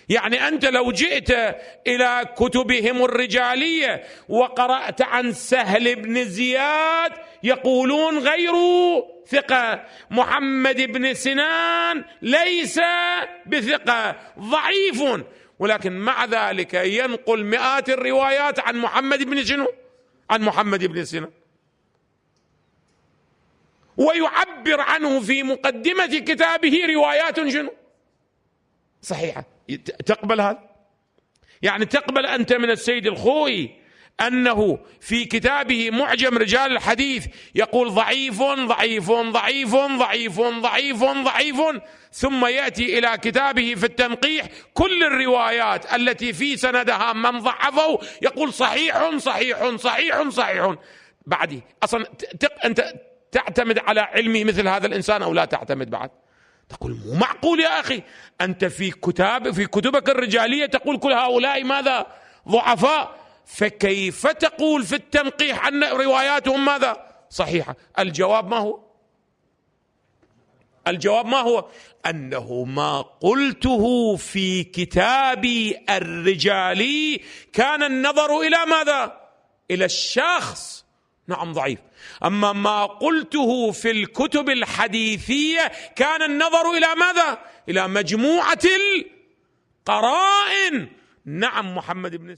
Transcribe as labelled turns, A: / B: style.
A: يعني أنت لو جئت إلى كتبهم الرجالية وقرأت عن سهل بن زياد يقولون غير ثقة، محمد بن سنان ليس بثقة، ضعيف، ولكن مع ذلك ينقل مئات الروايات عن محمد بن شنو؟ عن محمد بن سنان، ويعبر عنه في مقدمة كتابه روايات شنو؟ صحيحة. تقبل هذا؟ يعني تقبل أنت من السيد الخوئي أنه في كتابه معجم رجال الحديث يقول ضعيف ضعيف ضعيف ضعيف ضعيف ضعيف، ثم يأتي إلى كتابه في التنقيح كل الروايات التي في سندها من ضعفه يقول صحيح صحيح صحيح صحيح؟ بعد أصلا أنت تعتمد على علمه مثل هذا الإنسان أو لا تعتمد؟ بعد تقول مو معقول يا أخي، أنت في كتبك الرجالية تقول كل هؤلاء ماذا؟ ضعفاء، فكيف تقول في التنقيح أن رواياتهم ماذا؟ صحيحة؟ الجواب ما هو؟ الجواب ما هو؟ أنه ما قلته في كتابي الرجالي كان النظر إلى ماذا؟ إلى الشخص، نعم ضعيف. أما ما قلته في الكتب الحديثية كان النظر إلى ماذا؟ إلى مجموعة القرائن. نعم محمد بن